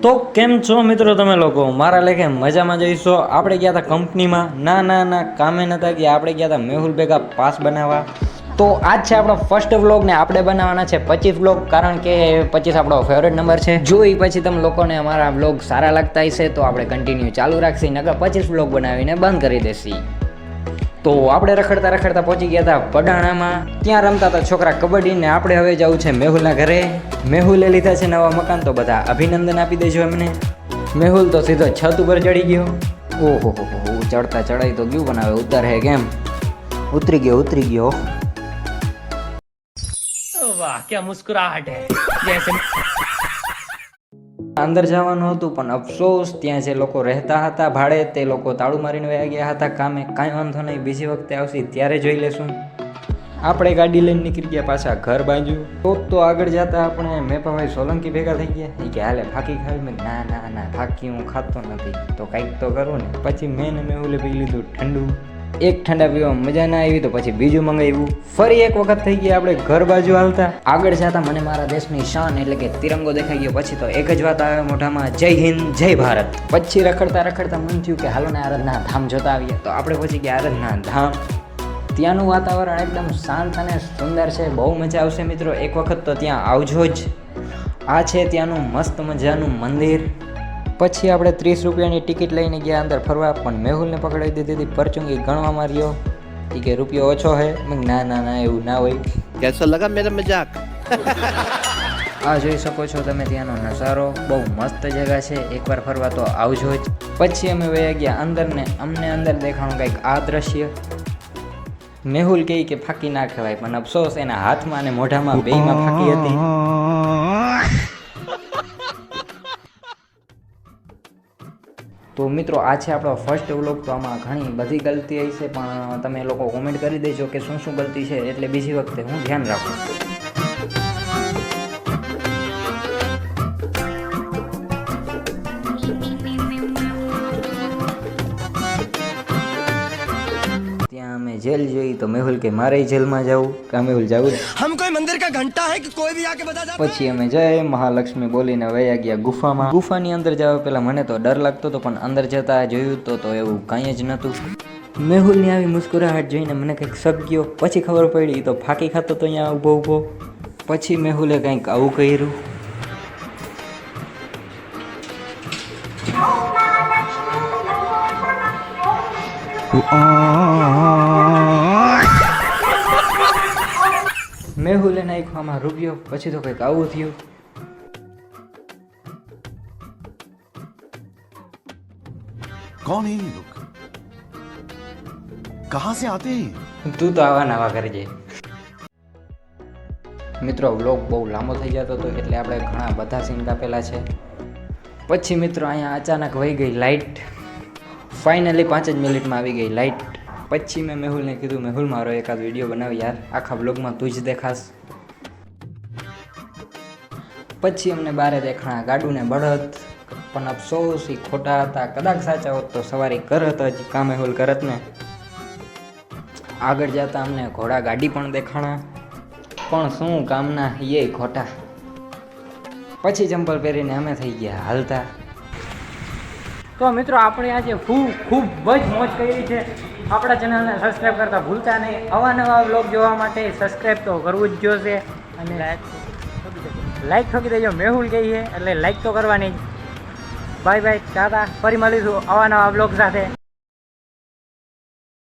તો કેમ છો મિત્રો તમે લોકો મારા લેખે મજામાં જઈશો। આપણે ગયા હતા કંપનીમાં, ના કામે નતા ગયા, આપણે ગયા હતા મેહુલ ભેગા પાસ બનાવવા। તો આજ છે આપણો ફર્સ્ટ વ્લોગ ને આપણે બનાવવાના છે 25 વ્લોગ, કારણ કે 25 આપણો ફેવરેટ નંબર છે। જો એ પછી તમે લોકોને અમારા વ્લોગ સારા લાગતા હશે તો આપણે કન્ટિન્યુ ચાલુ રાખશી, નકર 25 વ્લોગ બનાવીને બંધ કરી દેશી। તો આપણે રખડતા પહોંચી ગયા હતા પડાણામાં, ત્યાં રમતા હતા છોકરા કબડ્ડી ને આપણે હવે જવું છે મેહુલના ઘરે। મેહુલે લીધા છે નવા મકાન, તો બધા અભિનંદન આપી દેજો એમને। મેહુલ તો સીધો છત ઉપર ચડી ગયો। ઓહો ચડતા ચડાઈ તો ગયું, પણ હવે ઉતર હે કેમ? ઉતરી ગયો। वाह क्या मुस्कुराहट है जैसे અંદર જવાનું હતું, પણ અફસોસ ત્યાં જે લોકો રહેતા હતા ભાડે તે લોકો તાળું મારીને વયા ગયા હતા કામે। કાંઈ વાંધો નહીં, બીજી વખતે આવશે ત્યારે જોઈ લેશું। આપણે ગાડી લઈને નીકળી ગયા પાછા ઘર બાજુ। તો આગળ જતા આપણે મેપાભાઈ સોલંકી ભેગા થઈ ગયા। એ કે હાલે ફાકી ખાવી? મેં ના ફાકી હું ખાતો નથી, તો કંઈક તો કરું ને। પછી મેં ને મેહુલે પી લીધું ઠંડુ। એક ઠંડા પીવા મજા ના આવી તો પછી બીજું મંગાવ્યું। ફરી એક વખત થઈ ગયા આપણે ઘર બાજુ હાલતા। આગળ જતા મને મારા દેશની શાન એટલે કે તિરંગો દેખાઈ ગયો। પછી તો એક જ વાત આવે મોઢામાં, જય હિન્દ જય ભારત। પછી રખડતા મન થયું કે હાલો ને આરાધના ધામ જોતા આવીએ। તો આપણે પછી ગયા આરાધના ધામ। ત્યાંનું વાતાવરણ એકદમ શાંત અને સુંદર છે, બહુ મજા આવશે મિત્રો, એક વખત તો ત્યાં આવજો જ। આ છે ત્યાંનું મસ્ત મજાનું મંદિર। પછી આપણે 30 રૂપિયાની ટિકિટ લઈને ગયા અંદર ફરવા, પણ મેહુલને પકડાવી દીધી હતી પરચુંગી ગણવા માર્યો। એ કે રૂપિયો ઓછો હે? ના એવું ના હોય। कैसा लगा मेरा मजाक? આ જોઈ શકો છો તમે ત્યાંનો નજારો, બહુ મસ્ત જગ્યા છે, એકવાર ફરવા તો આવજો જ। પછી અમે વયા ગયા અંદર ને અમને અંદર દેખાણું કંઈક આ દ્રશ્ય। મેહુલ કહે કે ફાકી ના કહેવાય, પણ અફસોસ એના હાથમાં અને મોઢામાં બેયમાં ફાકી હતી। તો મિત્રો આ છે આપણો ફર્સ્ટ વ્લોગ। તો આમાં ઘણી બધી ગલતી હશે, પણ તમે લોકો કોમેન્ટ કરી દેજો કે શું ગલતી છે, એટલે બીજી વખતે હું ધ્યાન રાખું। ત્યાં અમે જેલ જોઈ તો મેહુલ કે મારે જેલમાં જવું કે મેહુલ જવું? हम कोई मंदिर का घंटा है कि कोई भी आके बता जा। પછી અમે જય મહાલક્ષ્મી બોલીને વયા ગયા ગુફામાં। ગુફાની અંદર જવા પહેલા મને તો ડર લાગતો હતો, પણ અંદર જતા જોયું તો એવું કાંઈ જ નહોતું। મેહુલની આવી મુસ્કુરાહટ જોઈને મને કંઈક શક ગયો। પછી ખબર પડી તો ફાકી ખાતો તો અહીંયા ઊભો। પછી મેહુલે કંઈક આવું કર્યું। મેહુલે નાખ્યો આમાં રૂપિયો। પછી તો કંઈક આવું થયું। कौन है ये लोग? कहां से आते हैं? તું તો આવા નવા કરજે। મિત્રો વ્લોગ બહુ લાંબો થઈ જતો હતો, એટલે આપણે ઘણા બધા સીન કાપેલા છે। પછી મિત્રો અહીંયા અચાનક વહી ગઈ લાઇટ। ફાઇનલી 5 જ મિનિટમાં આવી ગઈ લાઇટ। પછી મેં મેહુલને કીધું, મેહુલ મારો એકાદ વિડીયો બનાવ યાર, આખા બ્લોગમાં તું જ દેખાશ। પછી અમને બારે દેખાણા ગાડુને બળદ, પણ અફસોસ એ ખોટા હતા। કદાચ સાચા હોત તો સવારી કરત જ, કા મેહુલ કરત ને। આગળ જતા અમને ઘોડા ગાડી પણ દેખાણા, પણ શું કામના, એ ખોટા। પછી ચંપલ પહેરીને અમે થઈ ગયા હાલતા। તો મિત્રો આપણે આજે ખૂબ જ મોજ કરી છે। આપણા ચેનલને સબસ્ક્રાઈબ કરતા ભૂલતા નહીં। નવા વ્લોગ જોવા માટે સબસ્ક્રાઈબ તો કરવું જ જોશે, અને લાઈક ઠોકી દેજો। મેહુલ ગઈ છે એટલે લાઈક તો કરવાની જ। બાય ટાટા, ફરી મળીશું નવા વ્લોગ સાથે।